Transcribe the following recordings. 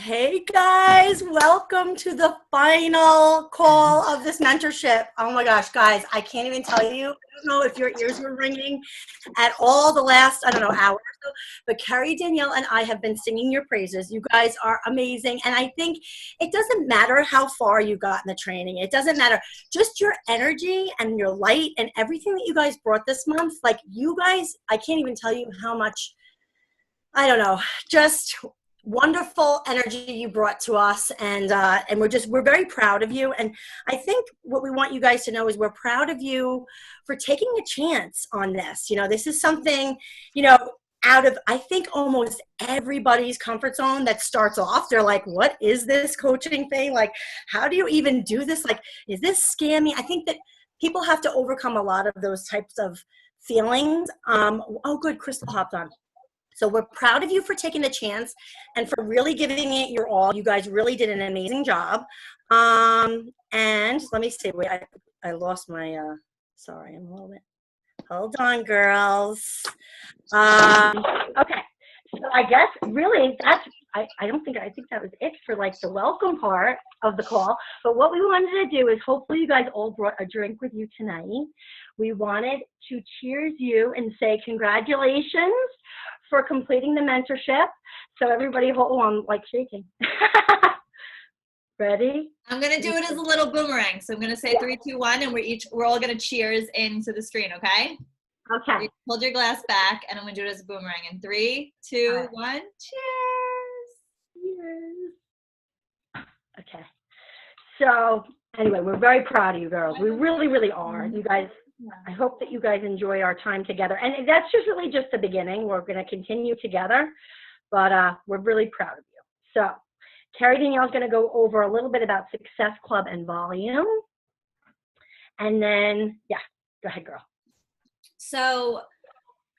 Hey guys, welcome to the final call of this mentorship. Oh my gosh, guys, I can't even tell you. I don't know if your ears were ringing at all the last, I don't know, hour or so, but Carrie, Danielle, and I have been singing your praises. You guys are amazing. And I think it doesn't matter how far you got in the training. It doesn't matter. Just your energy and your light and everything that you guys brought this month. Like you guys, I can't even tell you how much, I don't know, just wonderful energy you brought to us, and we're very proud of you. And I think what we want you guys to know is we're proud of you for taking a chance on this. This is something, out of, I think, almost everybody's comfort zone that starts off. They're like, what is this coaching thing? Like, how do you even do this? Like, is this scammy? I think that people have to overcome a lot of those types of feelings. Oh, good, Crystal hopped on. So we're proud of you for taking the chance and for really giving it your all. You guys really did an amazing job. And let me see. Wait, I lost my, sorry, I'm a little bit. Hold on, girls. Okay. So I guess really I think that was it for like the welcome part of the call. But what we wanted to do is hopefully you guys all brought a drink with you tonight. We wanted to cheers you and say congratulations for completing the mentorship. So everybody, hold on, like shaking. Ready? I'm gonna do it as a little boomerang. So I'm gonna say 3, 2, 1, and we're all gonna cheers into the screen, okay? Okay. Hold your glass back, and I'm gonna do it as a boomerang. In 3, 2, 1, cheers! Cheers. Okay. So anyway, we're very proud of you girls. We really, really are. You guys, I hope that you guys enjoy our time together. And that's just really just the beginning. We're going to continue together, but we're really proud of you. So Carrie Danielle is going to go over a little bit about Success Club and volume. And then, yeah, go ahead, girl. So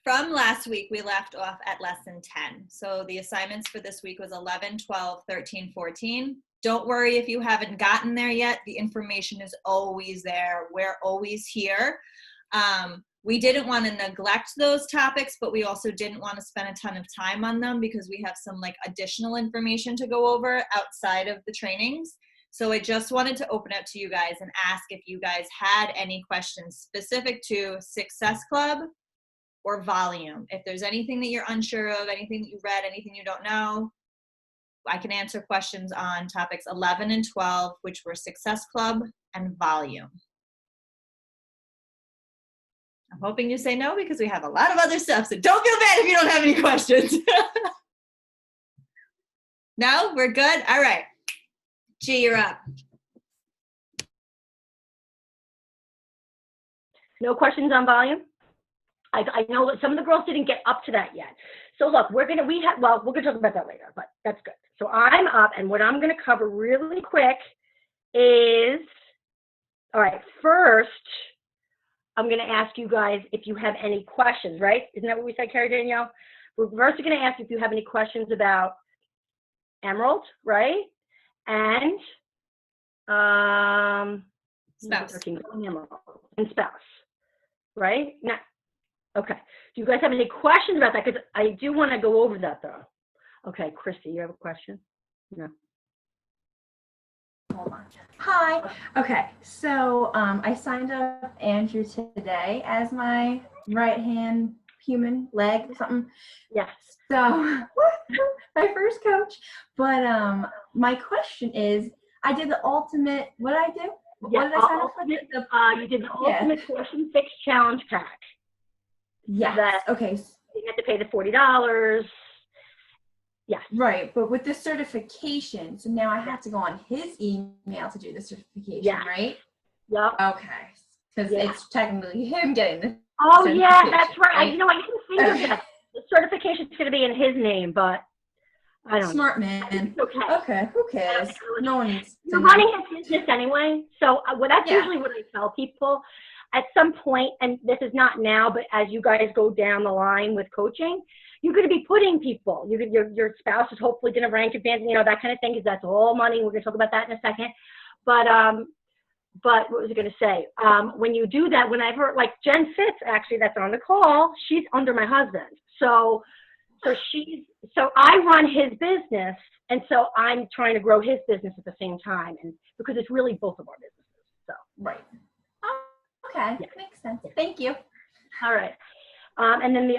from last week, we left off at lesson 10. So the assignments for this week was 11, 12, 13, 14. Don't worry if you haven't gotten there yet. The information is always there. We're always here. We didn't want to neglect those topics, but we also didn't want to spend a ton of time on them because we have some like additional information to go over outside of the trainings. So I just wanted to open up to you guys and ask if you guys had any questions specific to Success Club or volume. If there's anything that you're unsure of, anything that you read, anything you don't know, I can answer questions on topics 11 and 12, which were Success Club and volume. I'm hoping you say no because we have a lot of other stuff, so don't feel bad if you don't have any questions. No? We're good? All right. G, you're up. No questions on volume? I know that some of the girls didn't get up to that yet. So look, we're gonna talk about that later, but that's good. So I'm up, and what I'm gonna cover really quick is, all right, first, I'm gonna ask you guys if you have any questions, right? Isn't that what we said, Carrie Danielle? We're first gonna ask if you have any questions about Emerald, right? And Spouse. Emerald and spouse, right? Now, okay. Do you guys have any questions about that? Because I do want to go over that, though. Okay, Christy, you have a question? No. Hold on. Hi. Okay, so I signed up Andrew today as my right-hand human leg or something. Yes. So my first coach. But my question is, I did the ultimate. What did I do? Yeah, what did I sign up for? You did the ultimate portion fix challenge pack. Yes. Okay. You had to pay the $40. Yes. Right, but with the certification, so now I have to go on his email to do the certification, right? Yep. Okay, because it's technically him getting the Oh, yeah, that's right. I didn't think of that. The certification's going to be in his name, but I don't know. Smart man. Okay, who cares? No one needs to You're know. running his business anyway, so that's usually what I tell people. At some point, and this is not now, but as you guys go down the line with coaching, you're going to be putting people. Your spouse is hopefully going to rank advance, that kind of thing, because that's all money. We're going to talk about that in a second. But what was I going to say? When you do that, whenever, like Jen Fitz, actually, that's on the call, she's under my husband. So so I run his business, and so I'm trying to grow his business at the same time, and because it's really both of our businesses. So Right. Oh, okay. Yeah. Makes sense. Thank you. all right, and then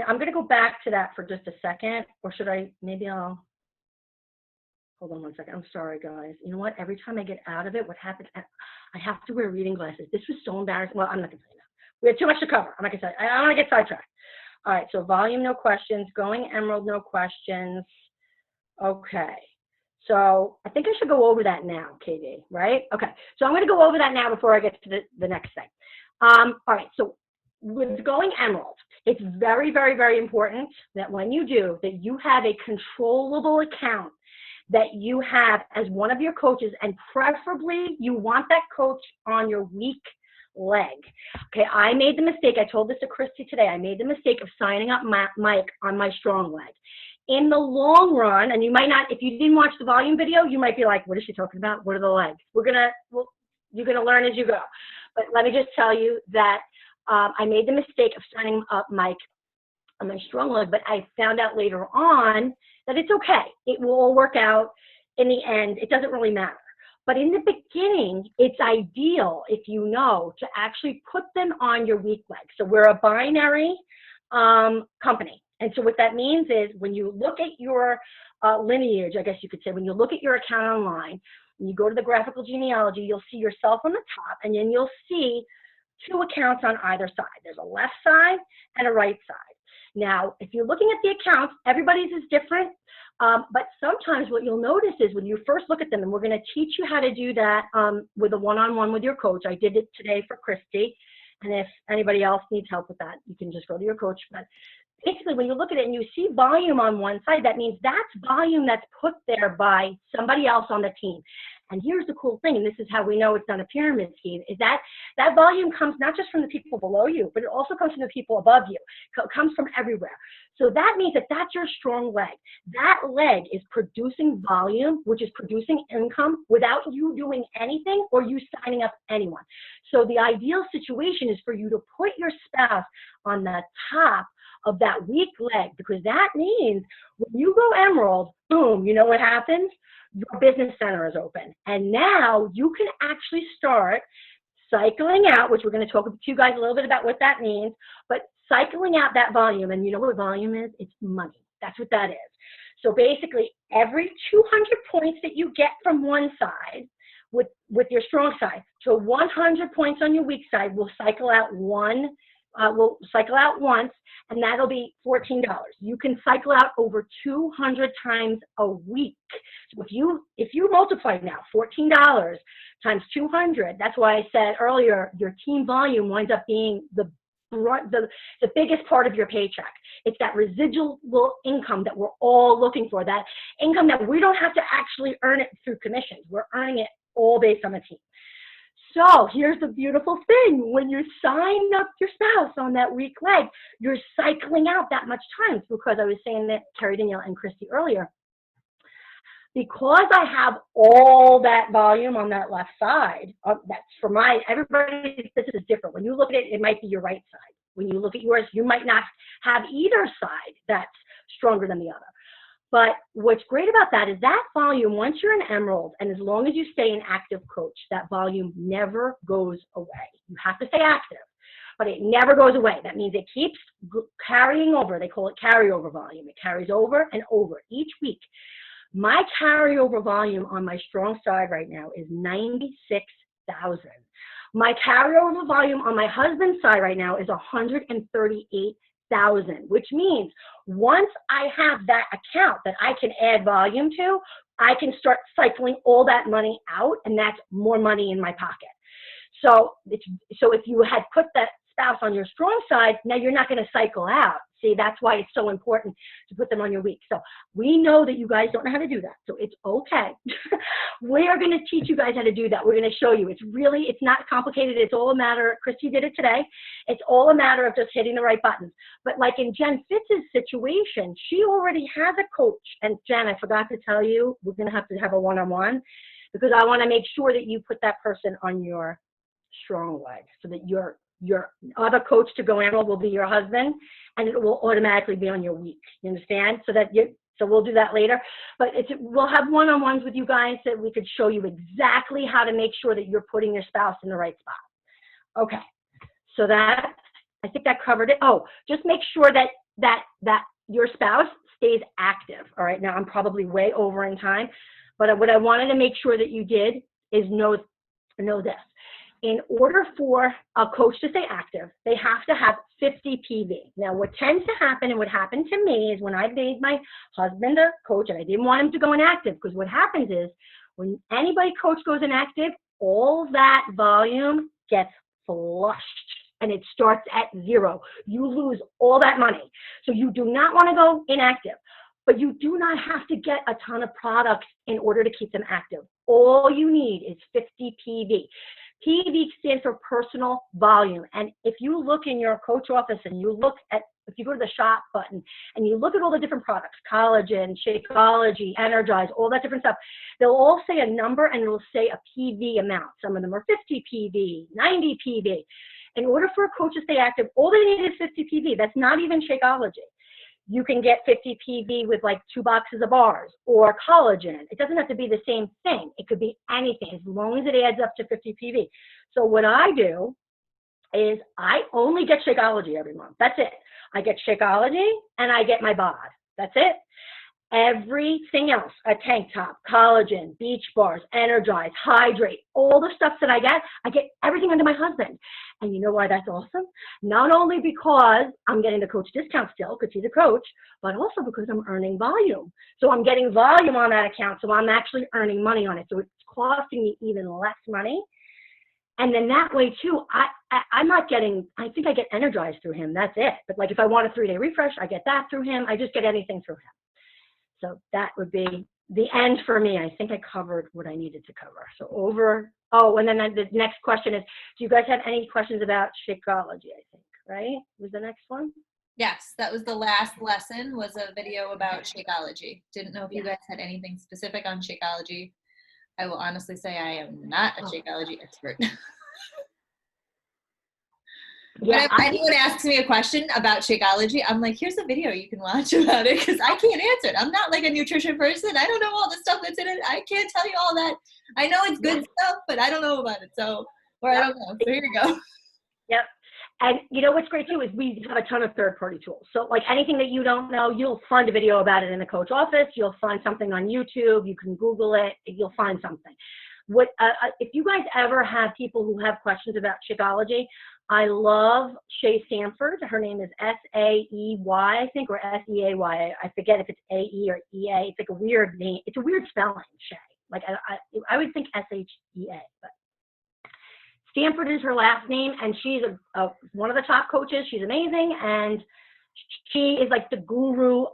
I'm going to go back to that for just a second, or should I? Maybe I'll hold on one second. I'm sorry, guys. You know what? Every time I get out of it, what happens? I have to wear reading glasses. This was so embarrassing. Well, I'm not going to say that. We have too much to cover. I'm not going to say. I don't want to get sidetracked. All right. So volume, no questions. Going emerald, no questions. Okay. So I think I should go over that now, Katie, right? Okay. So I'm going to go over that now before I get to the next thing. All right. So with going emerald, it's very, very, very important that when you do, that you have a controllable account that you have as one of your coaches, and preferably you want that coach on your weak leg. Okay, I made the mistake. I told this to Christy today. I made the mistake of signing up Mike on my strong leg. In the long run, and you might not, if you didn't watch the volume video, you might be like, what is she talking about? What are the legs? You're going to learn as you go. But let me just tell you that I made the mistake of signing up Mike on my strong leg, but I found out later on that it's okay. It will all work out in the end. It doesn't really matter. But in the beginning, it's ideal, if you know, to actually put them on your weak leg. So we're a binary company. And so what that means is when you look at your lineage, I guess you could say, when you look at your account online, and you go to the graphical genealogy, you'll see yourself on the top, and then you'll see two accounts on either side. There's a left side and a right side. Now, if you're looking at the accounts, everybody's is different, but sometimes what you'll notice is when you first look at them, and we're going to teach you how to do that with a one-on-one with your coach. I did it today for Christy, and if anybody else needs help with that, you can just go to your coach. But basically, when you look at it and you see volume on one side, that means that's volume that's put there by somebody else on the team. And here's the cool thing, and this is how we know it's not a pyramid scheme, is that that volume comes not just from the people below you, but it also comes from the people above you. It comes from everywhere. So that means that that's your strong leg. That leg is producing volume, which is producing income without you doing anything or you signing up anyone. So the ideal situation is for you to put your spouse on the top of that weak leg, because that means when you go emerald, boom, you know what happens? Your business center is open. And now you can actually start cycling out, which we're going to talk to you guys a little bit about what that means, but cycling out that volume. And you know what volume is? It's money. That's what that is. So basically, every 200 points that you get from one side with your strong side to 100 points on your weak side will cycle out once, and that'll be $14. You can cycle out over 200 times a week. So if you multiply now $14 times 200, that's why I said earlier your team volume winds up being the biggest part of your paycheck. It's that residual income that we're all looking for, that income that we don't have to actually earn it through commissions. We're earning it all based on the team. So here's the beautiful thing. When you sign up your spouse on that weak leg, you're cycling out that much time, because I was saying that Carrie, Danielle, and Christy earlier. Because I have all that volume on that left side, that's for everybody's business is different. When you look at it, it might be your right side. When you look at yours, you might not have either side that's stronger than the other. But what's great about that is that volume, once you're an emerald, and as long as you stay an active coach, that volume never goes away. You have to stay active, but it never goes away. That means it keeps carrying over. They call it carryover volume. It carries over and over each week. My carryover volume on my strong side right now is 96,000. My carryover volume on my husband's side right now is 138,000, which means once I have that account that I can add volume to, I can start cycling all that money out, and that's more money in my pocket. So if you had put that spouse on your strong side, now you're not going to cycle out. See, that's why it's so important to put them on your weak. So we know that you guys don't know how to do that. So it's okay. We are going to teach you guys how to do that. We're going to show you. It's not complicated. It's all a matter, Christy did it today. It's all a matter of just hitting the right buttons. But like in Jen Fitz's situation, she already has a coach. And Jen, I forgot to tell you, we're going to have a one-on-one, because I want to make sure that you put that person on your strong leg so that you're Your other coach to go Emerald will be your husband, and it will automatically be on your week. You understand? So we'll do that later. But we'll have one-on-ones with you guys that we could show you exactly how to make sure that you're putting your spouse in the right spot. Okay. So I think that covered it. Oh, just make sure that your spouse stays active. All right. Now I'm probably way over in time, but what I wanted to make sure that you did is know this. In order for a coach to stay active, they have to have 50 PV. Now, what tends to happen, and what happened to me, is when I made my husband a coach, and I didn't want him to go inactive, because what happens is when anybody coach goes inactive, all that volume gets flushed, and it starts at zero. You lose all that money. So you do not want to go inactive, but you do not have to get a ton of products in order to keep them active. All you need is 50 PV. PV stands for personal volume. And if you look in your coach office and if you go to the shop button and you look at all the different products, collagen, Shakeology, Energize, all that different stuff, they'll all say a number and it'll say a PV amount. Some of them are 50 PV, 90 PV. In order for a coach to stay active, all they need is 50 PV. That's not even Shakeology. You can get 50 PV with like 2 boxes of bars or collagen. It doesn't have to be the same thing. It could be anything as long as it adds up to 50 PV. So what I do is I only get Shakeology every month. That's it. I get Shakeology and I get my bod. That's it. Everything else, a tank top, collagen, beach bars, Energize, Hydrate, all the stuff that I get everything under my husband. And you know why that's awesome? Not only because I'm getting the coach discount still, because he's a coach, but also because I'm earning volume. So I'm getting volume on that account, so I'm actually earning money on it. So it's costing me even less money. And then that way too, I'm not getting, I think I get Energized through him, that's it. But like if I want a 3-day refresh, I get that through him. I just get anything through him. So that would be the end for me. I think I covered what I needed to cover. So and then the next question is, do you guys have any questions about Shakeology, I think, right? Was the next one? Yes, that was the last lesson, was a video about Shakeology. Didn't know if you guys had anything specific on Shakeology. I will honestly say I am not a Shakeology expert. Yeah, but if anyone asks me a question about Shakeology, I'm like, here's a video you can watch about it, because I can't answer it. I'm not like a nutrition person. I don't know all the stuff that's in it. I can't tell you all that. I know it's good stuff, but I don't know about it. So, I don't know. So here you go. Yep. And you know what's great too is we have a ton of third-party tools. So like anything that you don't know, you'll find a video about it in the coach office. You'll find something on YouTube. You can Google it. You'll find something. If you guys ever have people who have questions about Shakeology, I love Shay Sanford. Her name is S-A-E-Y, I think, or S-E-A-Y. I forget if it's A-E or E-A. It's like a weird name. It's a weird spelling, Shay. Like I would think S-H-E-A, but Stanford is her last name, and she's one of the top coaches. She's amazing, and she is like the guru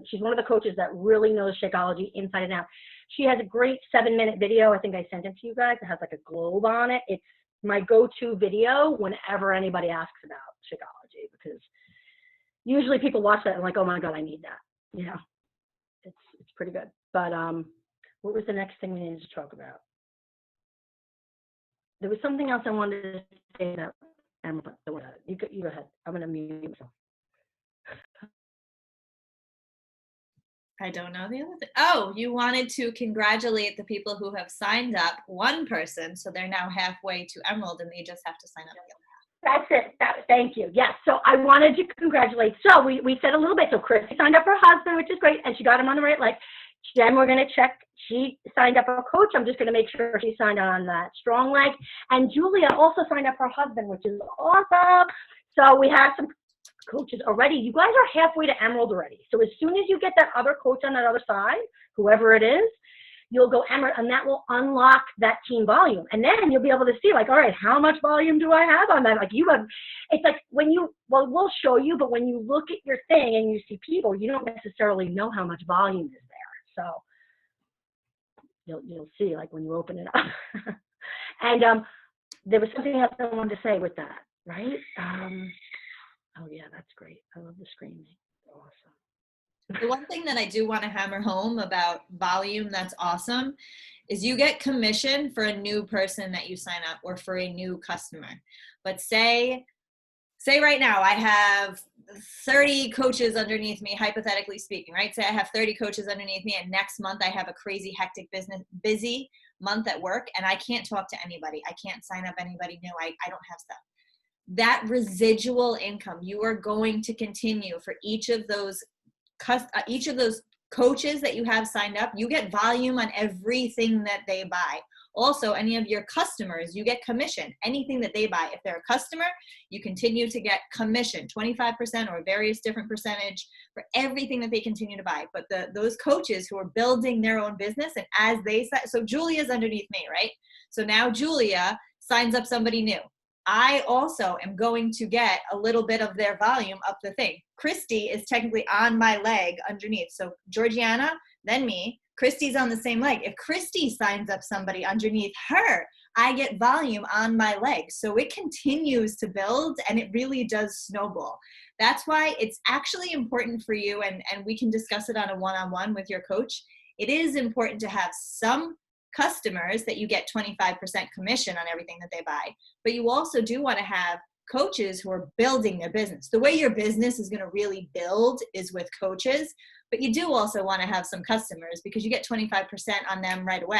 she's one of the coaches that really knows Shakeology inside and out. She has a great 7-minute video. I think I sent it to you guys. It has like a globe on it. It's my go-to video whenever anybody asks about Shakeology, because usually people watch that and like, oh my God, I need that. You know, it's pretty good. But what was the next thing we needed to talk about? There was something else I wanted to say about Emma. You go ahead. I'm going to mute myself. I don't know the other thing. Oh, you wanted to congratulate the people who have signed up, one person, so they're now halfway to Emerald and they just have to sign up. That's it. Thank you. Yes. So I wanted to congratulate. So we said a little bit. So Chris signed up her husband, which is great, and she got him on the right leg. Then we're going to check. She signed up her coach. I'm just going to make sure she signed on that strong leg. And Julia also signed up her husband, which is awesome. So we have some coaches already. You guys are halfway to Emerald already. So as soon as you get that other coach on that other side, whoever it is, you'll go Emerald, and that will unlock that team volume. And then you'll be able to see, like, all right, how much volume do I have on that? Like it's like we'll show you, but when you look at your thing and you see people, you don't necessarily know how much volume is there. So you'll see, like, when you open it up. And there was something else I wanted to say with that, right? Oh yeah, that's great. I love the screening. Awesome. The one thing that I do want to hammer home about volume that's awesome is you get commission for a new person that you sign up or for a new customer. But say right now I have 30 coaches underneath me, hypothetically speaking, right? Say I have 30 coaches underneath me, and next month I have a crazy hectic busy month at work, and I can't talk to anybody. I can't sign up anybody new. I don't have stuff. That residual income, you are going to continue for each of those coaches that you have signed up. You get volume on everything that they buy. Also, any of your customers, you get commission. Anything that they buy, if they're a customer, you continue to get commission, 25% or various different percentage for everything that they continue to buy. But those coaches who are building their own business, and as they, so Julia's underneath me, right? So now Julia signs up somebody new. I also am going to get a little bit of their volume up the thing. Christy is technically on my leg underneath. So Georgiana, then me, Christy's on the same leg. If Christy signs up somebody underneath her, I get volume on my leg. So it continues to build, and it really does snowball. That's why it's actually important for you, and we can discuss it on a one-on-one with your coach. It is important to have some customers that you get 25% commission on everything that they buy, but you also do want to have coaches who are building their business. The way your business is going to really build is with coaches, but you do also want to have some customers because you get 25% on them right away.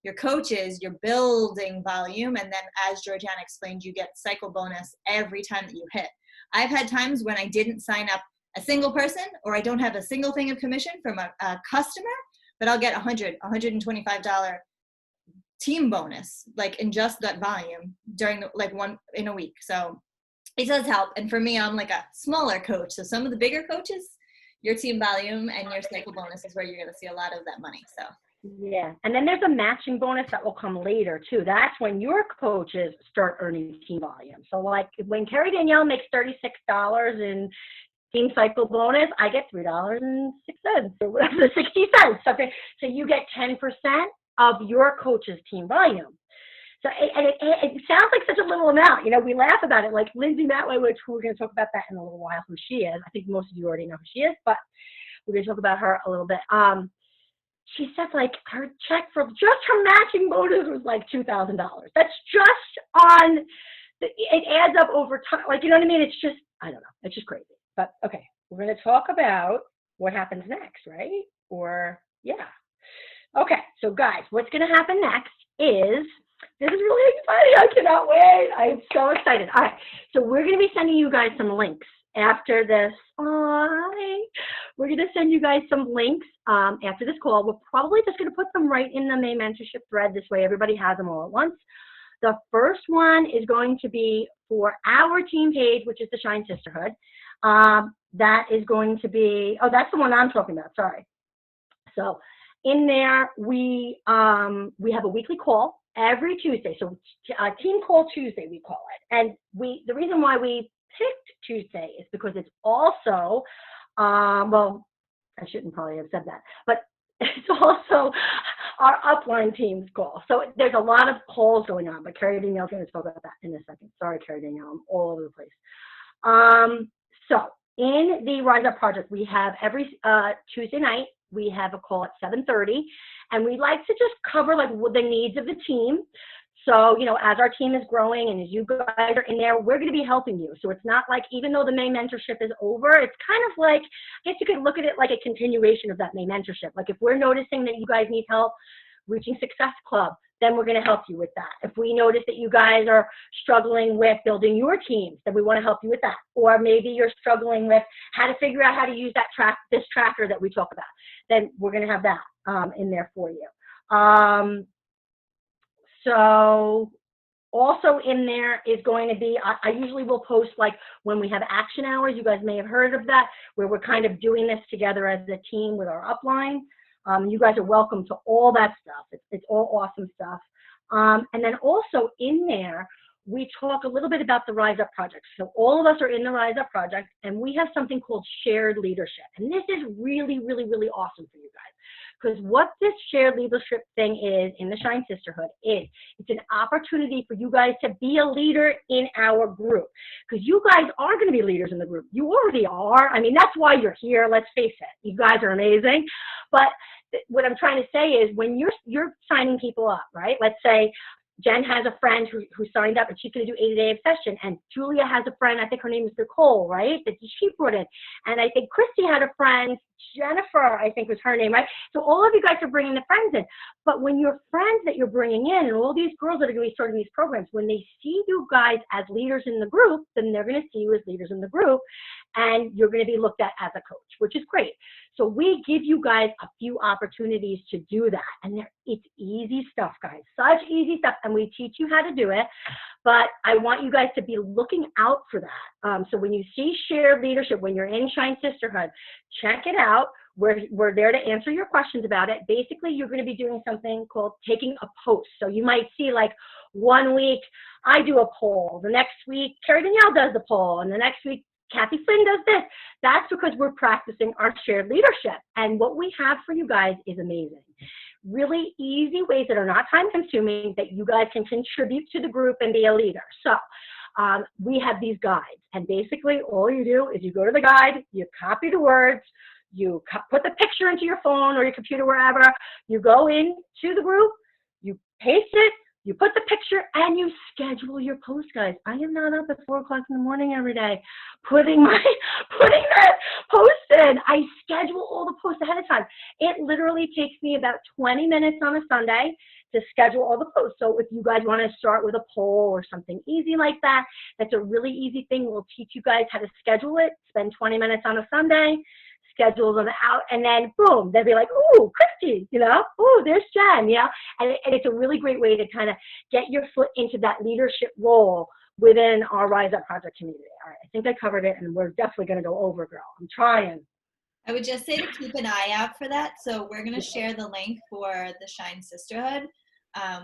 Your coaches, you're building volume, and then as Georgiana explained, you get cycle bonus every time that you hit. I've had times when I didn't sign up a single person, or I don't have a single thing of commission from a customer, but I'll get $125 team bonus, like in just that volume during one in a week. So it does help. And for me, I'm like a smaller coach. So some of the bigger coaches, your team volume and your cycle bonus is where you're going to see a lot of that money. So yeah, and then there's a matching bonus that will come later too. That's when your coaches start earning team volume. So like when Carrie Danielle makes $36 in team cycle bonus, I get $3.06 or whatever, 60 cents. Okay, so you get 10% of your coach's team volume. So it sounds like such a little amount. You know, we laugh about it. Like Lindsay Matway, which we're going to talk about that in a little while, who she is. I think most of you already know who she is, but we're going to talk about her a little bit. She said like her check for just her matching bonus was like $2,000. That's just on, it adds up over time. Like, you know what I mean? It's just, I don't know. It's just crazy. But okay, we're going to talk about what happens next, right? Or, yeah. Okay, so guys, what's going to happen next is, this is really exciting. I cannot wait. I'm so excited. All right, so we're going to be sending you guys some links after this. We're going to send you guys some links after this call. We're probably just going to put them right in the main mentorship thread. This way everybody has them all at once. The first one is going to be for our team page, which is the Shine Sisterhood. That is going to be, oh, that's the one I'm talking about. Sorry. So in there, we have a weekly call every Tuesday. So Team Call Tuesday, we call it. And the reason why we picked Tuesday is because it's also, well, I shouldn't probably have said that, but it's also our upline team's call. So there's a lot of calls going on, but Carrie Danielle's going to talk about that in a second. Sorry, Carrie Danielle, I'm all over the place. So in the Rise Up Project, we have every Tuesday night, we have a call at 7:30, and we like to just cover like the needs of the team. So, you know, as our team is growing and as you guys are in there, we're going to be helping you. So it's not like, even though the main mentorship is over, it's kind of like, I guess you could look at it like a continuation of that main mentorship. Like if we're noticing that you guys need help reaching Success Club, then we're going to help you with that. If we notice that you guys are struggling with building your teams, then we want to help you with that. Or maybe you're struggling with how to figure out how to use that this tracker that we talk about, then we're going to have that in there for you. So also in there is going to be, I usually will post like when we have action hours. You guys may have heard of that, where we're kind of doing this together as a team with our upline. You guys are welcome to all that stuff. It's all awesome stuff. And then also in there, we talk a little bit about the Rise Up Project. So all of us are in the Rise Up Project, and we have something called shared leadership. And this is really, really, really awesome for you guys. Because what this shared leadership thing is in the Shine Sisterhood is, it's an opportunity for you guys to be a leader in our group. Because you guys are going to be leaders in the group. You already are. I mean, that's why you're here. Let's face it. You guys are amazing. But what I'm trying to say is when you're signing people up, right? Let's say Jen has a friend who signed up and she's going to do 80-day obsession. And Julia has a friend, I think her name is Nicole, right? That she brought in. And I think Christy had a friend, Jennifer, I think was her name, right? So all of you guys are bringing the friends in. But when your friends that you're bringing in and all these girls that are going to be starting these programs, when they see you guys as leaders in the group, then they're going to see you as leaders in the group. And you're going to be looked at as a coach, which is great. So we give you guys a few opportunities to do that. And it's easy stuff, guys. Such easy stuff. And we teach you how to do it. But I want you guys to be looking out for that. So when you see shared leadership, when you're in Shine Sisterhood, check it out. We're there to answer your questions about it. Basically, you're going to be doing something called taking a post. So you might see like 1 week, I do a poll. The next week, Carrie Danielle does the poll. And the next week, Kathy Flynn does this. That's because we're practicing our shared leadership. And what we have for you guys is amazing. Really easy ways that are not time consuming that you guys can contribute to the group and be a leader. So we have these guides. And basically all you do is you go to the guide, you copy the words, you put the picture into your phone or your computer, wherever. You go into the group, you paste it, you put the picture, and you schedule your post, guys. I am not up at 4 o'clock in the morning every day putting that post in. I schedule all the posts ahead of time. It literally takes me about 20 minutes on a Sunday to schedule all the posts. So if you guys want to start with a poll or something easy like that, that's a really easy thing. We'll teach you guys how to schedule it. Spend 20 minutes on a Sunday. Schedule them out, and then boom, they'll be like, ooh, Christy, ooh, there's Jen, and it's a really great way to kind of get your foot into that leadership role within our Rise Up Project community. All right, I think I covered it, and we're definitely going to go over, girl. I'm trying. I would just say to keep an eye out for that. So we're going to share the link for the Shine Sisterhood,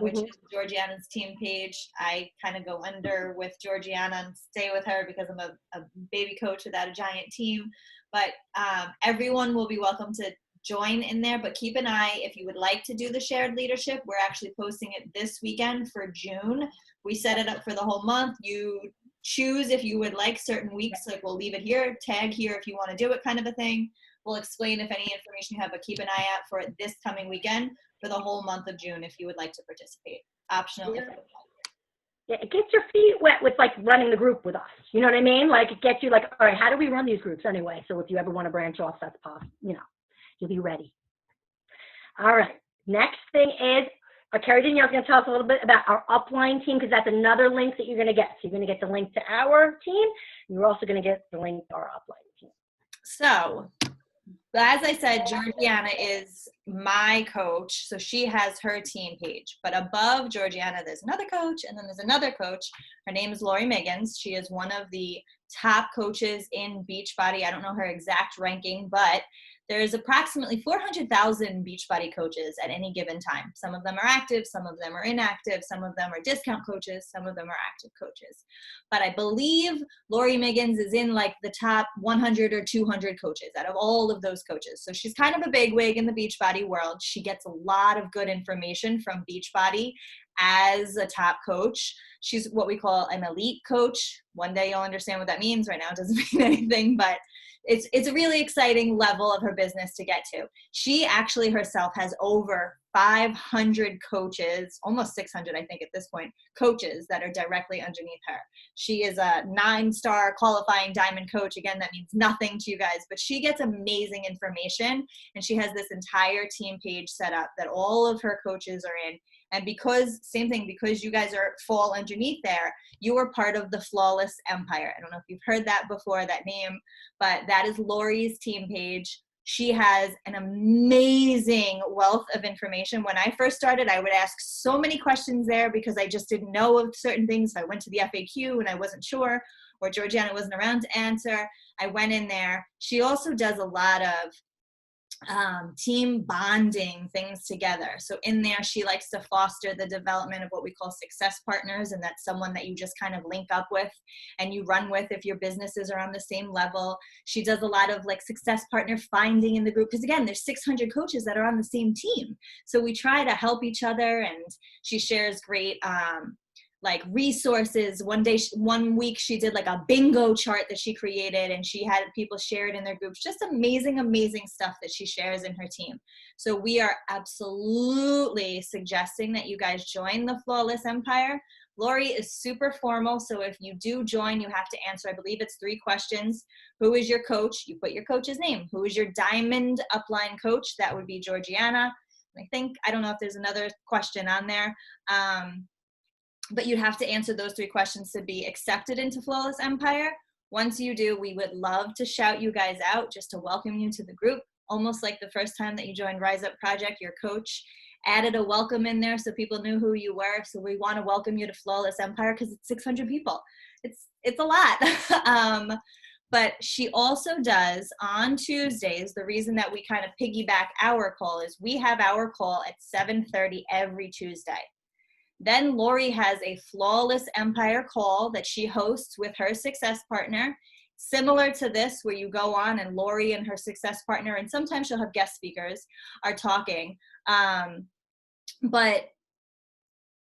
which is Georgiana's team page. I kind of go under with Georgiana and stay with her because I'm a baby coach without a giant team. But everyone will be welcome to join in there. But keep an eye, if you would like to do the shared leadership, we're actually posting it this weekend for June. We set it up for the whole month. You choose if you would like certain weeks, like we'll leave it here, tag here if you want to do it, kind of a thing. We'll explain if any information you have, but keep an eye out for it this coming weekend for the whole month of June if you would like to participate. Optional. Yeah. Yeah, it gets your feet wet with like running the group with us. You know what I mean? Like it gets you like, all right, how do we run these groups anyway? So if you ever want to branch off, that's possible. You'll be ready. All right. Next thing is, Carrie Danielle's going to tell us a little bit about our upline team because that's another link that you're going to get. So you're going to get the link to our team. And you're also going to get the link to our upline team. So, as I said, Georgiana is my coach, so she has her team page. But above Georgiana, there's another coach, and then there's another coach. Her name is Lori Miggins. She is one of the top coaches in Beachbody. I don't know her exact ranking, but there's approximately 400,000 Beachbody coaches at any given time. Some of them are active, some of them are inactive, some of them are discount coaches, some of them are active coaches. But I believe Lori Miggins is in like the top 100 or 200 coaches out of all of those coaches. So she's kind of a bigwig in the Beachbody world. She gets a lot of good information from Beachbody as a top coach. She's what we call an elite coach. One day you'll understand what that means. Right now it doesn't mean anything, but it's a really exciting level of her business to get to. She actually herself has over 500 coaches, almost 600, I think at this point, coaches that are directly underneath her. She is a 9-star qualifying diamond coach. Again, that means nothing to you guys, but she gets amazing information, and she has this entire team page set up that all of her coaches are in. And because you guys fall underneath there, you are part of the Flawless Empire. I don't know if you've heard that before, that name, but that is Lori's team page. She has an amazing wealth of information. When I first started, I would ask so many questions there because I just didn't know of certain things. I went to the FAQ and I wasn't sure, or Georgiana wasn't around to answer. I went in there. She also does a lot of team bonding things together. So in there, she likes to foster the development of what we call success partners, and that's someone that you just kind of link up with and you run with if your businesses are on the same level. She does a lot of like success partner finding in the group because again, there's 600 coaches that are on the same team. So we try to help each other, and she shares great like resources. One week she did like a bingo chart that she created, and she had people share it in their groups. Just amazing, amazing stuff that she shares in her team. So we are absolutely suggesting that you guys join the Flawless Empire. Lori is super formal, so if you do join, you have to answer, I believe it's 3 questions. Who is your coach? You put your coach's name. Who is your diamond upline coach? That would be Georgiana. I don't know if there's another question on there. But you'd have to answer those 3 questions to be accepted into Flawless Empire. Once you do, we would love to shout you guys out just to welcome you to the group. Almost like the first time that you joined Rise Up Project, your coach added a welcome in there so people knew who you were. So we want to welcome you to Flawless Empire because it's 600 people. It's a lot. But she also does on Tuesdays, the reason that we kind of piggyback our call is we have our call at 7:30 every Tuesday. Then Lori has a Flawless Empire call that she hosts with her success partner, similar to this, where you go on and Lori and her success partner, and sometimes she'll have guest speakers, are talking. But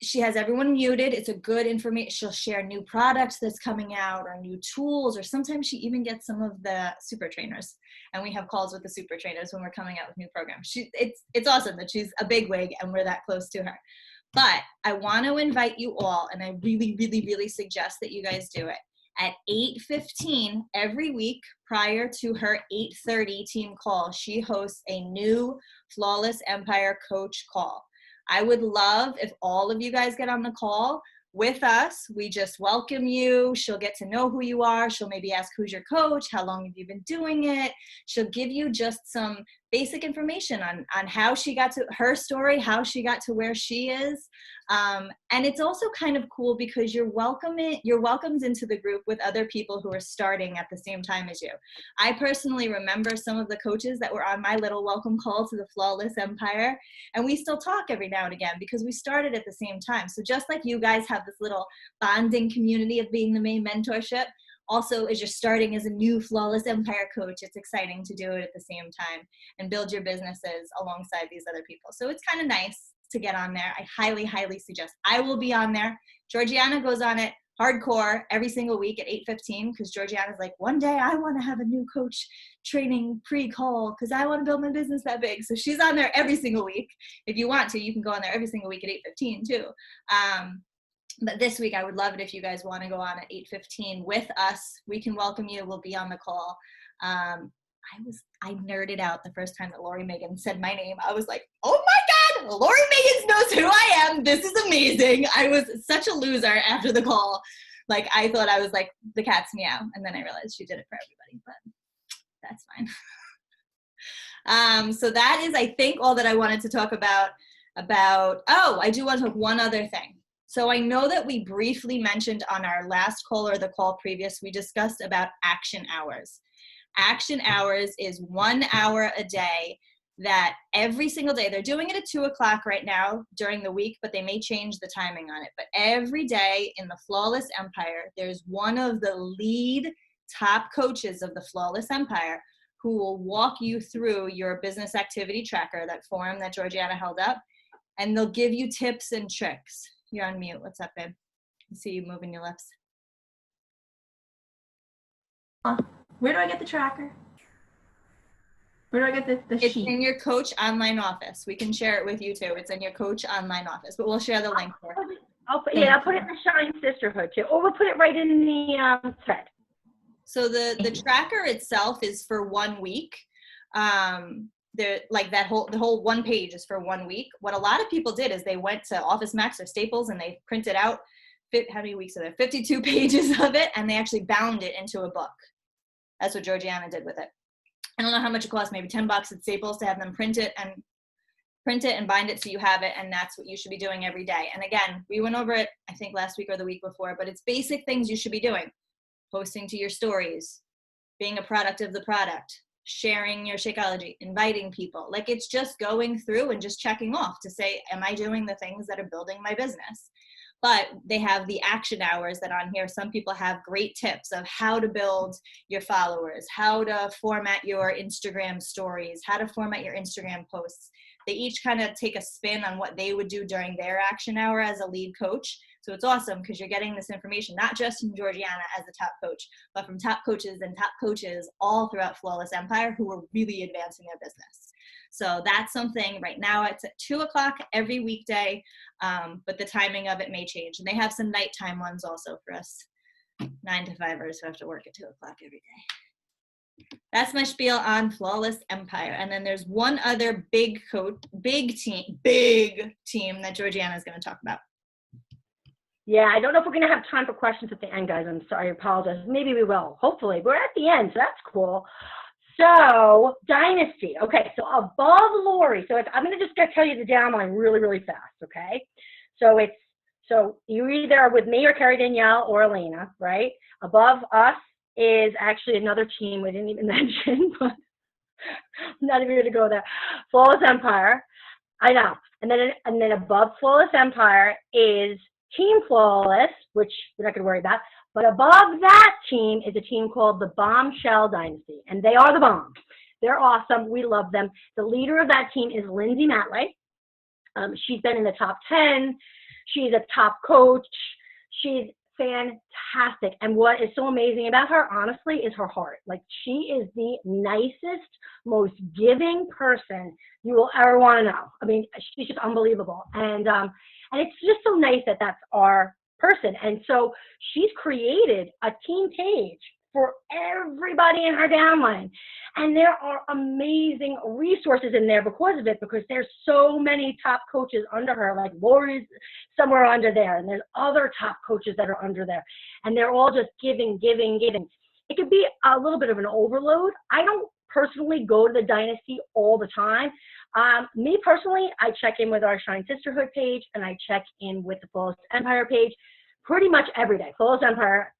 she has everyone muted. It's a good information. She'll share new products that's coming out or new tools, or sometimes she even gets some of the super trainers. And we have calls with the super trainers when we're coming out with new programs. It's awesome that she's a bigwig and we're that close to her. But I want to invite you all, and I really, really, really suggest that you guys do it. At 8:15 every week prior to her 8:30 team call, she hosts a new Flawless Empire coach call. I would love if all of you guys get on the call with us. We just welcome you. She'll get to know who you are. She'll maybe ask, who's your coach? How long have you been doing it? She'll give you just some basic information on how she got to her story, how she got to where she is. And it's also kind of cool because you're welcomed into the group with other people who are starting at the same time as you. I personally remember some of the coaches that were on my little welcome call to the Flawless Empire, and we still talk every now and again because we started at the same time. So just like you guys have this little bonding community of being the main mentorship, also as you're starting as a new Flawless Empire coach, it's exciting to do it at the same time and build your businesses alongside these other people. So it's kind of nice to get on there. I highly, highly suggest. I will be on there. Georgiana goes on it hardcore every single week at 8:15 because Georgiana's like, one day I want to have a new coach training pre-call because I want to build my business that big. So she's on there every single week. If you want to, you can go on there every single week at 8:15 too. But this week, I would love it if you guys want to go on at 8:15 with us. We can welcome you. We'll be on the call. I nerded out the first time that Lori Megan said my name. I was like, oh my God, Lori Megan knows who I am. This is amazing. I was such a loser after the call. Like, I thought I was like the cat's meow. And then I realized she did it for everybody, but that's fine. So that is, I think, all that I wanted to talk about. Oh, I do want to talk one other thing. So I know that we briefly mentioned on our last call or the call previous, we discussed about action hours. Action hours is 1 hour a day that every single day, they're doing it at 2:00 right now during the week, but they may change the timing on it. But every day in the Flawless Empire, there's one of the lead top coaches of the Flawless Empire who will walk you through your business activity tracker, that form that Georgiana held up, and they'll give you tips and tricks. You're on mute. What's up, babe? I see you moving your lips. Where do I get the tracker? Where do I get the It's sheet? in your coach online office. We can share it with you too. It's in your coach online office, but we'll share the link for it. I'll put it in the Shine Sisterhood too, or we'll put it right in the thread. So the tracker itself is for 1 week. The whole one page is for 1 week. What a lot of people did is they went to Office Max or Staples and they printed out, how many weeks are there? 52 pages of it, and they actually bound it into a book. That's what Georgiana did with it. I don't know how much it costs, maybe $10 at Staples to have them print it and bind it so you have it, and that's what you should be doing every day. And again, we went over it, I think last week or the week before, but it's basic things you should be doing. Posting to your stories, being a product of the product, sharing your Shakeology, inviting people. Like, it's just going through and just checking off to say, am I doing the things that are building my business? But they have the action hours that on here. Some people have great tips of how to build your followers, how to format your Instagram stories, how to format your Instagram posts. They each kind of take a spin on what they would do during their action hour as a lead coach. So it's awesome because you're getting this information, not just from Georgiana as the top coach, but from top coaches and top coaches all throughout Flawless Empire who are really advancing their business. So that's something right now. It's at 2:00 every weekday, but the timing of it may change. And they have some nighttime ones also for us 9-to-5ers who have to work at 2:00 every day. That's my spiel on Flawless Empire. And then there's one other big team that Georgiana is going to talk about. Yeah, I don't know if we're going to have time for questions at the end, guys. I'm sorry, I apologize. Maybe we will. Hopefully. We're at the end, so that's cool. So, Dynasty. Okay, so above Lori. So I'm going to just tell you the downline really, really fast, okay? So you either are with me or Carrie Danielle or Elena, right? Above us is actually another team we didn't even mention, but I'm not even going to go there. Flawless Empire. I know. And then above Flawless Empire is Team Flawless, which we're not going to worry about. But above that team is a team called the Bombshell Dynasty, and they are the bomb. They're awesome. We love them. The leader of that team is Lindsay Matley. She's been in the top 10. She's a top coach. She's fantastic. And what is so amazing about her, honestly, is her heart. Like, she is the nicest, most giving person you will ever want to know. I mean, she's just unbelievable. And it's just so nice that that's our person. And so she's created a team page for everybody in her downline. And there are amazing resources in there because of it, because there's so many top coaches under her, like Lori's somewhere under there, and there's other top coaches that are under there. And they're all just giving. It could be a little bit of an overload. I don't personally go to the Dynasty all the time. Me personally, I check in with our Shine Sisterhood page, and I check in with the Flawless Empire page pretty much every day. Flawless Empire,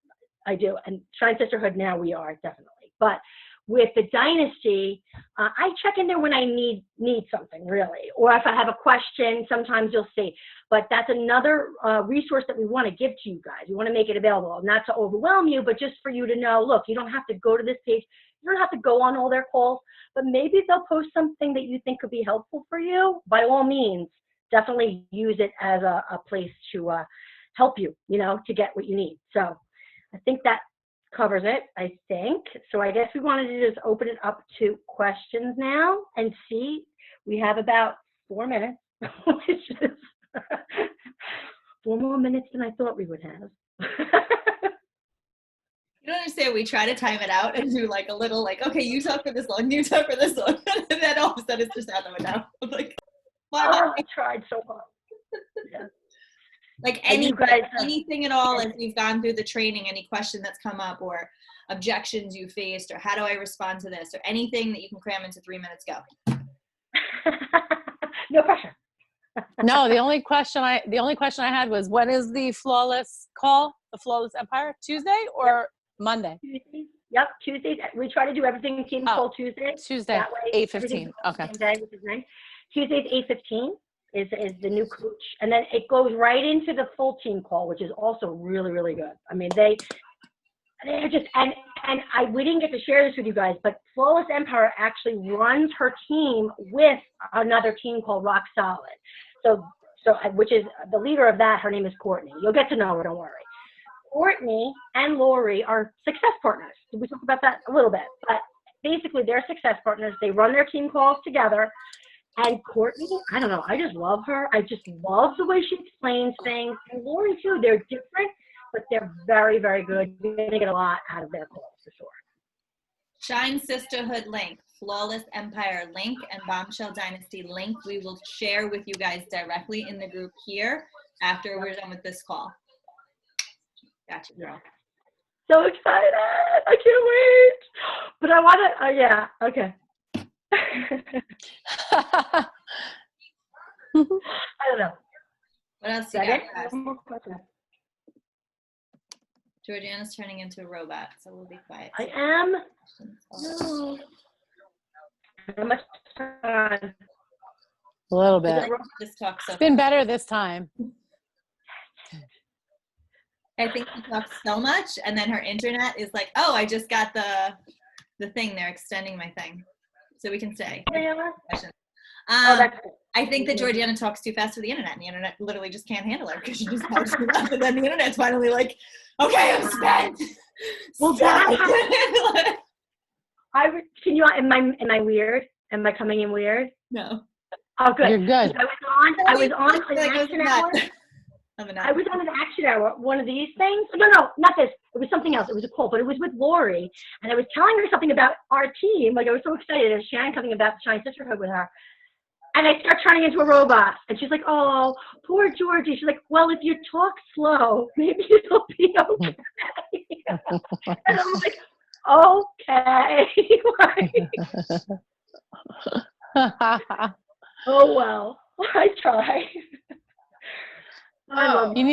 I do, and Shine Sisterhood now we are definitely. But with the Dynasty, I check in there when I need something really, or if I have a question, sometimes you'll see. But that's another resource that we want to give to you guys. We want to make it available, not to overwhelm you, but just for you to know, look, you don't have to go to this page. You don't have to go on all their calls, but maybe they'll post something that you think could be helpful for you. By all means, definitely use it as a place to help you, to get what you need. So I think that covers it, I think. So I guess we wanted to just open it up to questions now and see. We have about 4 minutes, which is 4 more minutes than I thought we would have. You don't understand. We try to time it out and do like a little like, okay, you talk for this long, you talk for this long. And then all of a sudden it's just out the window. I'm like, why not? I tried so hard. Yeah. Like anything at all, as we've gone through the training, any question that's come up or objections you faced, or how do I respond to this, or anything that you can cram into 3 minutes, go. No pressure. No, the only question I had was, when is the Flawless call, the Flawless Empire? Tuesday or Monday? Tuesdays. Yep, Tuesdays. We try to do everything team call Tuesday. Tuesday, 8:15. Okay. Day, which is nice. Tuesdays 8:15 is the new coach, and then it goes right into the full team call, which is also really, really good. I mean, they're just we didn't get to share this with you guys, but Flawless Empire actually runs her team with another team called Rock Solid. So which is the leader of that. Her name is Courtney. You'll get to know her. Don't worry. Courtney and Lori are success partners. We talk about that a little bit, but basically they're success partners. They run their team calls together. And Courtney, I don't know, I just love her. I just love the way she explains things. And Lori too, they're different, but they're very, very good. You're going to get a lot out of their calls for sure. Shine Sisterhood link, Flawless Empire link, and Bombshell Dynasty link we will share with you guys directly in the group here after we're done with this call. Gotcha, girl. So excited. I can't wait. But I want to, yeah, okay. I don't know. What else do you got? One more question. Georgiana's turning into a robot, so we'll be quiet. I am. No. How much time? A little bit. Just talk so It's been better this time. I think she talks so much, and then her internet is like, oh, I just got the thing. They're extending my thing, so we can stay. Yeah. Questions. That's cool. I think that Georgiana talks too fast for the internet, and the internet literally just can't handle her because she just talks too fast, and then the internet's finally like, okay, I'm spent. Well, that can you, am I weird? Am I coming in weird? no. Oh, good. You're good. I was on an action hour. I was on an action hour, one of these things. No, not this. It was something else. It was a call, but it was with Lori. And I was telling her something about our team. Like, I was so excited. I was sharing something about Shine Sisterhood with her. And I start turning into a robot. And she's like, oh, poor Georgie. She's like, well, if you talk slow, maybe it'll be okay. And I'm like, okay. Oh, well, I try. I love You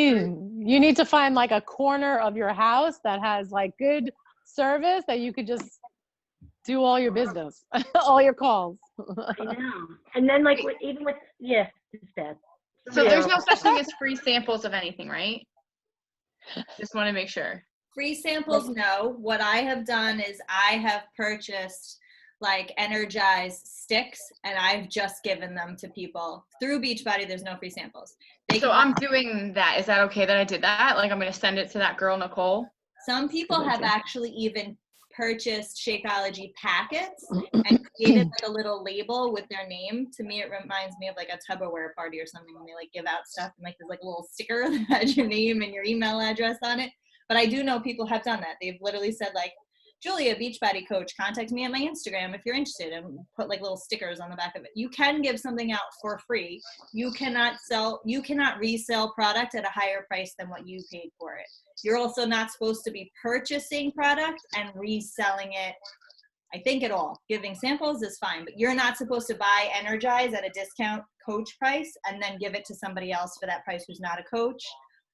need to find like a corner of your house that has like good service that you could just do all your business, all your calls. I know. And then like even with it's bad. So there's no such thing as free samples of anything, right? Just want to make sure. Free samples, no. What I have done is I have purchased like energized sticks, and I've just given them to people through Beachbody. There's no free samples. So I'm doing that. Is that okay that I did that? Like I'm going to send it to that girl, Nicole? Some people have actually even purchased Shakeology packets and created like a little label with their name. To me, it reminds me of like a Tupperware party or something when they like give out stuff and like there's like a little sticker that has your name and your email address on it. But I do know people have done that. They've literally said like, Julia, Beachbody coach, contact me at my Instagram if you're interested, and put like little stickers on the back of it. You can give something out for free. You cannot resell product at a higher price than what you paid for it. You're also not supposed to be purchasing product and reselling it, I think, at all. Giving samples is fine, but you're not supposed to buy Energize at a discount coach price and then give it to somebody else for that price who's not a coach,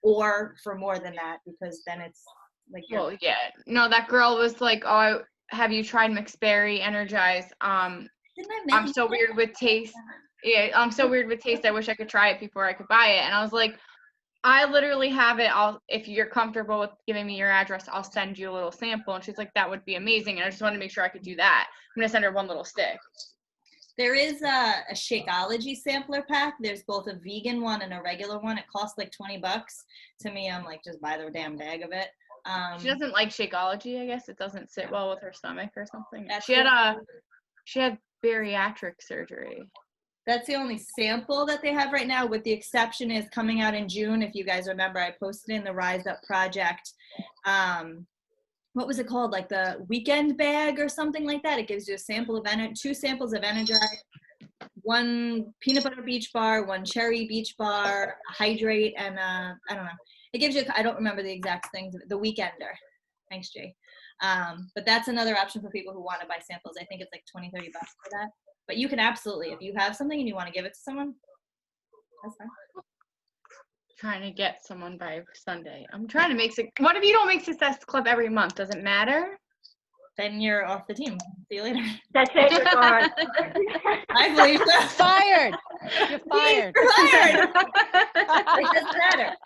or for more than that, because then it's like, well, yeah. No, that girl was like, oh, have you tried McSperry Energize? I'm so weird with taste. Yeah, I'm so weird with taste. I wish I could try it before I could buy it. And I was like, I literally have it. If you're comfortable with giving me your address, I'll send you a little sample. And she's like, that would be amazing. And I just wanted to make sure I could do that. I'm going to send her one little stick. There is a Shakeology sampler pack. There's both a vegan one and a regular one. It costs like $20. To me, I'm like, just buy the damn bag of it. She doesn't like Shakeology, I guess. It doesn't sit well with her stomach or something. That's She had bariatric surgery. That's the only sample that they have right now, with the exception is coming out in June. If you guys remember, I posted in the Rise Up Project. What was it called? Like the weekend bag or something like that. It gives you a sample of 2 samples of Energize, 1 peanut butter beach bar, 1 cherry beach bar, Hydrate, and I don't know. It gives you, I don't remember the exact things, the Weekender. Thanks, Jay. But that's another option for people who want to buy samples. I think it's like $20, $30 for that. But you can absolutely, if you have something and you want to give it to someone, that's fine. Trying to get someone by Sunday. I'm trying to make what if you don't make Success Club every month? Does it matter? Then you're off the team. See you later. That's it. You're gone. I believe so. Fired. You're fired. You're fired. It doesn't matter.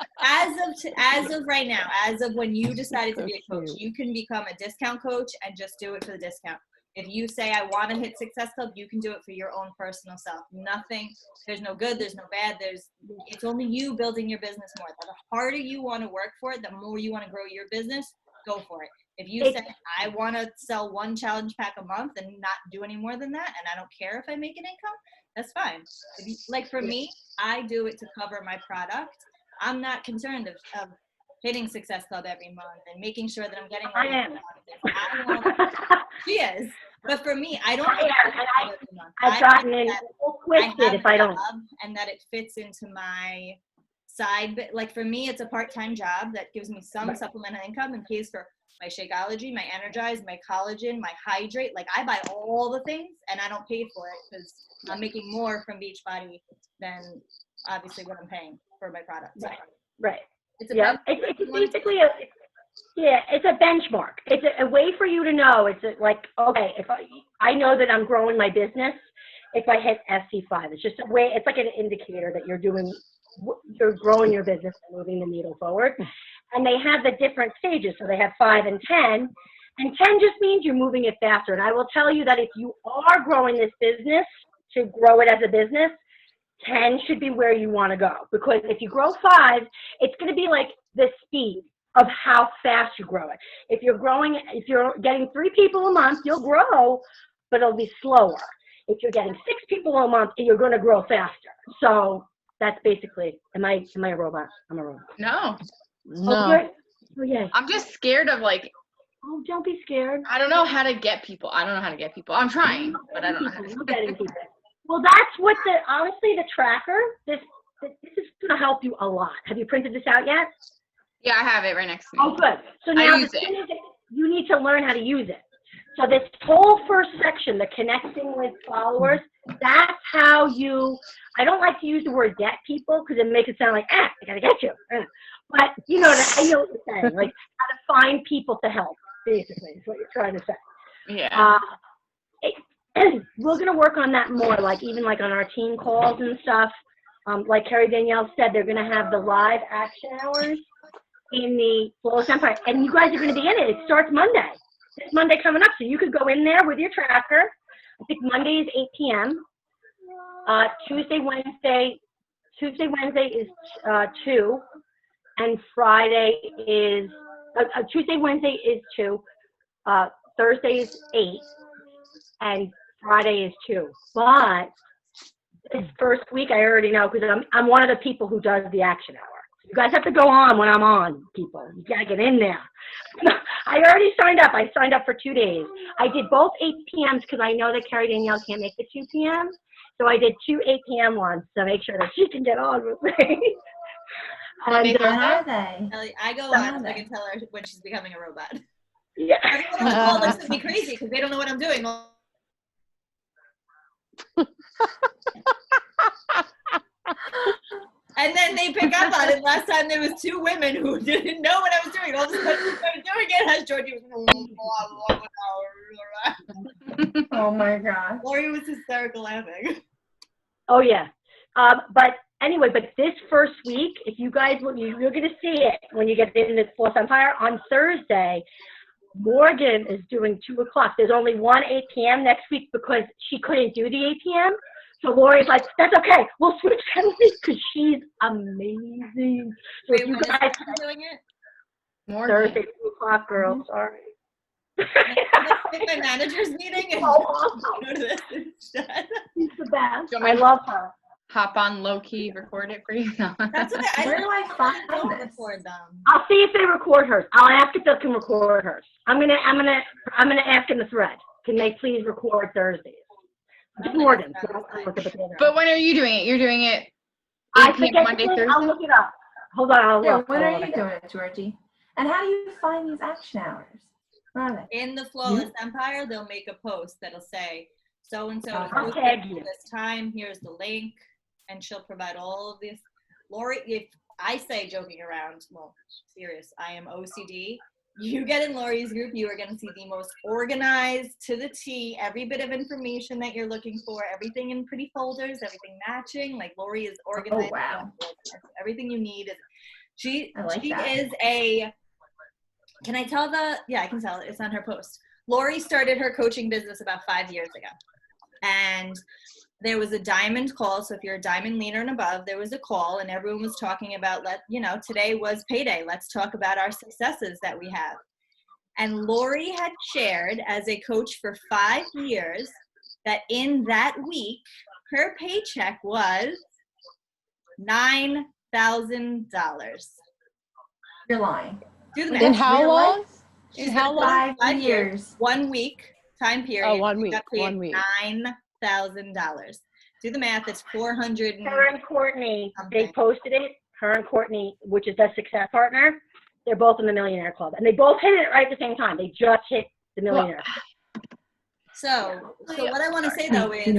As of right now, as of when you decided to be a coach, you can become a discount coach and just do it for the discount. If you say, I want to hit Success Club, you can do it for your own personal self. Nothing, there's no good, there's no bad. It's only you building your business more. The harder you want to work for it, the more you want to grow your business, go for it. If you say, I want to sell 1 challenge pack a month and not do any more than that, and I don't care if I make an income, that's fine. Like for me, I do it to cover my product. I'm not concerned of hitting Success Club every month and making sure that I'm getting I am. She is. But for me, I don't. I've gotten in twisted if I don't. And that it fits into my side. But like for me, it's a part-time job that gives me some supplemental income and pays for my Shakeology, my Energize, my collagen, my Hydrate. Like I buy all the things and I don't pay for it because I'm making more from Beachbody than obviously what I'm paying for my product. So, right. It's a it's basically it's a benchmark. It's a way for you to know. It's like, okay, if I know that I'm growing my business, if I hit SC5, it's just a way. It's like an indicator that you're growing your business and moving the needle forward. And they have the different stages. So they have 5 and 10. And 10 just means you're moving it faster. And I will tell you that if you are growing this business to grow it as a business, 10 should be where you want to go. Because if you grow 5, it's going to be like the speed of how fast you grow it. If you're getting 3 people a month, you'll grow, but it'll be slower. If you're getting 6 people a month, you're going to grow faster. So that's basically, am I a robot? I'm a robot. No. Oh, good. Oh, yeah. I'm just scared of like, Oh, don't be scared. I don't know how to get people. I'm trying, but I don't know how to. You're getting people. Well, that's what honestly, the tracker, this is going to help you a lot. Have you printed this out yet? Yeah, I have it right next to me. Oh, good. So now use it. You need to learn how to use it. So this whole first section, the connecting with followers, that's how I don't like to use the word get people because it makes it sound like, I got to get you. But I know what you're saying, like how to find people to help, basically, is what you're trying to say. Yeah. We're going to work on that more, like even like on our team calls and stuff. Like Carrie Danielle said, they're going to have the live action hours in the Flawless Empire. And you guys are going to be in it. It starts Monday. This Monday coming up. So you could go in there with your tracker. I think Monday is 8 p.m. Tuesday, Wednesday is 2. And Friday is, Tuesday, Wednesday is 2. Thursday is 8. And Friday is 2. But this first week, I already know because I'm one of the people who does the action hour. You guys have to go on when I'm on, people. You gotta get in there. I already signed up. I signed up for 2 days. I did both 8 p.m.s because I know that Carrie Danielle can't make the 2 p.m. So I did 2 8 p.m. ones to make sure that she can get on with me. And, Where are they? I go on so I can tell her when she's becoming a robot. yeah. Everyone on the call looks at me crazy because they don't know what I'm doing. And then they pick up on it. Last time there was 2 women who didn't know what I was doing. All of a sudden, I started doing it. As Georgie was, Oh my God. Lori was hysterical laughing. Oh yeah. But anyway, but this first week, if you guys, you're going to see it when you get into Flawless Empire on Thursday. Morgan is doing 2 o'clock. There's only one 8 p.m. next week because she couldn't do the 8 p.m. So Lori's like, that's okay. We'll switch that week because she's amazing. So Wait, if you when is guys Lori doing it? Morgan. Thursday 2 o'clock, girl. Sorry. With my manager's meeting and go to this instead. She's the best. Do you want me I to love her. hop on low key, record it for you? No. That's what I Where do I find don't this? record them. I'll see if they record hers. I'll ask if they can record hers. I'm gonna ask in the thread. Can they please record Thursdays? Just Morgan. But when are you doing it? You're doing it 8 I p.m. forget Monday, the thing. Thursday? I'll look it up. Hold on, I'll Yeah, look. when are you doing it, Georgie? And how do you find these action hours? Where are they? In the Flawless Empire, they'll make a post that'll say, so-and-so is I'll posting tag you. this time, here's the link, and she'll provide all of this. Lori, if I say joking around, well, serious, I am OCD. You get in Lori's group, you are going to see the most organized to the T, every bit of information that you're looking for, everything in pretty folders, everything matching. Like Lori is organized. Oh, wow. Everything you need is, she that. is a, can I tell yeah, I can tell it. It's on her post. Lori started her coaching business about 5 years ago. And there was a diamond call. So if you're a diamond leader and above, there was a call and everyone was talking about, today was payday. Let's talk about our successes that we have. And Lori had shared as a coach for 5 years that in that week, her paycheck was $9,000. You're lying. Do the math. In how Real long? life? She's In how been long? 5 years. 1 week time period. Oh, 1 week. Got paid 1 week. $9,000. Do the math. It's 400. Her and Courtney, they Something. posted it. Her and Courtney, which is their success partner, they're both in the Millionaire Club. And they both hit it right at the same time. They just hit the Millionaire Club. So what I want to say though is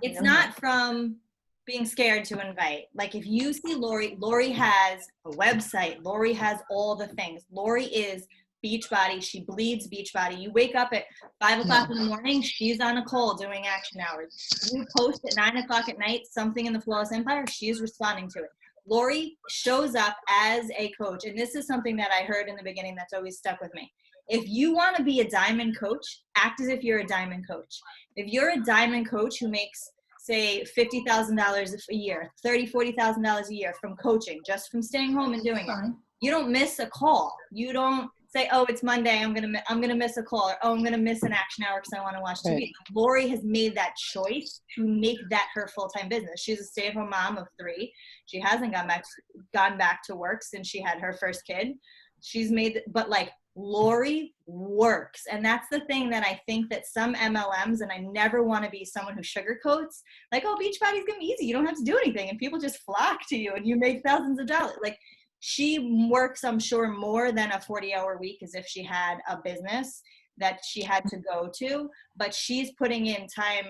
it's not from being scared to invite. Like if you see Lori has a website. Lori has all the things. Lori is Beachbody. She bleeds Beachbody. You wake up at 5 o'clock in the morning. She's on a call doing action hours. You post at 9 o'clock at night something in the Flawless Empire. She's responding to it. Lori shows up as a coach. And this is something that I heard in the beginning that's always stuck with me. If you want to be a diamond coach, act as if you're a diamond coach. If you're a diamond coach who makes say $50,000 a year, $40,000 a year from coaching, just from staying home and doing it. You don't miss a call. You don't say, oh, it's Monday, I'm gonna miss a call, or oh, I'm gonna miss an action hour because I want to watch TV. Right. Lori has made that choice to make that her full-time business. She's a stay-at-home mom of 3. She hasn't gone back to work since she had her first kid. She's made, but like Lori works, and that's the thing that I think that some MLMs, and I never want to be someone who sugarcoats, like, oh, Beachbody's gonna be easy, you don't have to do anything, and people just flock to you, and you make thousands of dollars. Like, she works, I'm sure, more than a 40-hour week as if she had a business that she had to go to, but she's putting in time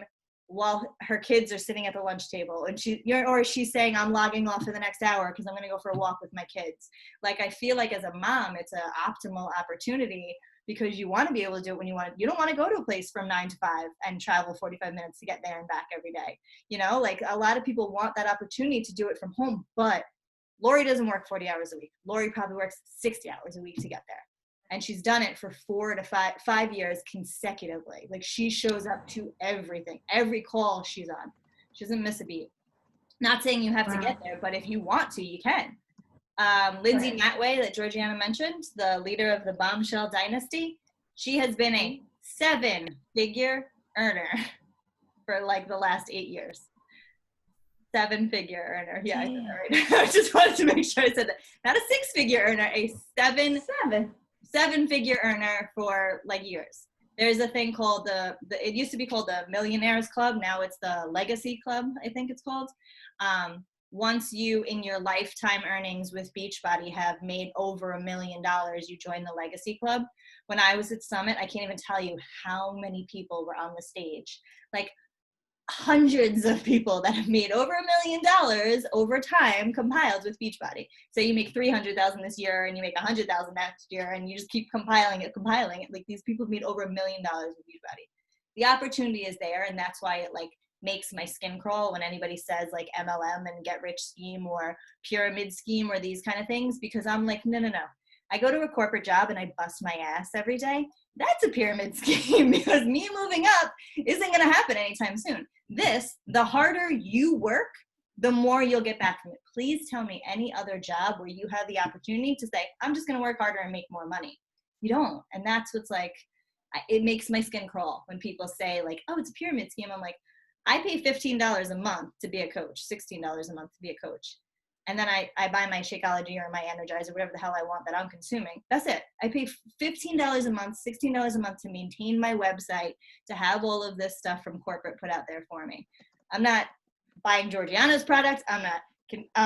while her kids are sitting at the lunch table, and she's saying, I'm logging off for the next hour because I'm going to go for a walk with my kids. Like, I feel like as a mom, it's an optimal opportunity because you want to be able to do it when you want. You don't want to go to a place from 9 to 5 and travel 45 minutes to get there and back every day. You know, like, a lot of people want that opportunity to do it from home, but Lori doesn't work 40 hours a week. Lori probably works 60 hours a week to get there. And she's done it for 4 to 5 years consecutively. Like, she shows up to everything, every call she's on. She doesn't miss a beat. Not saying you have to get there, but if you want to, you can. Lindsay Matway, that Georgiana mentioned, the leader of the Bombshell Dynasty, she has been a 7-figure earner for like the last 8 years. 7-figure earner. Yeah, I said that right. I just wanted to make sure I said that. Not a 6-figure earner, a 7-figure earner for like years. There's a thing called it used to be called the Millionaires Club. Now it's the Legacy Club, I think it's called. Once you, in your lifetime earnings with Beachbody, have made over $1 million, you join the Legacy Club. When I was at Summit, I can't even tell you how many people were on the stage. Like, hundreds of people that have made over $1 million over time compiled with Beachbody. So you make 300,000 this year and you make 100,000 next year, and you just keep compiling it. Like, these people have made over $1 million with Beachbody. The opportunity is there, and that's why it like makes my skin crawl when anybody says like MLM and get rich scheme or pyramid scheme or these kind of things, because I'm like, no. I go to a corporate job and I bust my ass every day. That's a pyramid scheme, because me moving up isn't going to happen anytime soon. The harder you work, the more you'll get back from it. Please tell me any other job where you have the opportunity to say, I'm just going to work harder and make more money. You don't. And that's what's like, it makes my skin crawl when people say like, oh, it's a pyramid scheme. I'm like, I pay $15 a month to be a coach, $16 a month to be a coach. And then I buy my Shakeology or my Energizer, whatever the hell I want that I'm consuming. That's it. I pay $15 a month, $16 a month to maintain my website, to have all of this stuff from corporate put out there for me. I'm not buying Georgiana's products. I'm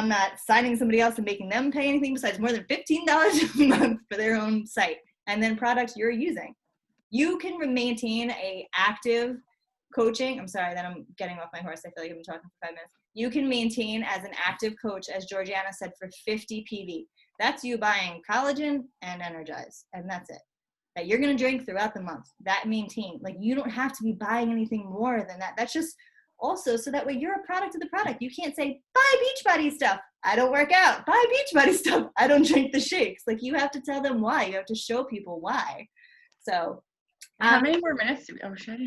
not signing somebody else and making them pay anything besides more than $15 a month for their own site. And then products you're using. You can maintain a active coaching. I'm sorry that I'm getting off my horse. I feel like I've been talking for 5 minutes. You can maintain as an active coach, as Georgiana said, for 50 PV. That's you buying collagen and Energize, and that's it. That you're going to drink throughout the month. That maintain. Like, you don't have to be buying anything more than that. That's just also so that way you're a product of the product. You can't say, buy Beachbody stuff. I don't work out. Buy Beachbody stuff. I don't drink the shakes. Like, you have to tell them why. You have to show people why. So. How many more minutes do we? Oh, shit.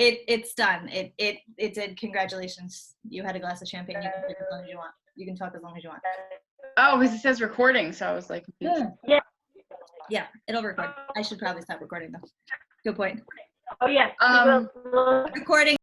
It's done. It did. Congratulations. You had a glass of champagne. You can drink as long as you want. You can talk as long as you want. Oh, because it says recording, so I was like, Yeah, it'll record. I should probably stop recording though. Good point. Oh, yes. Recording.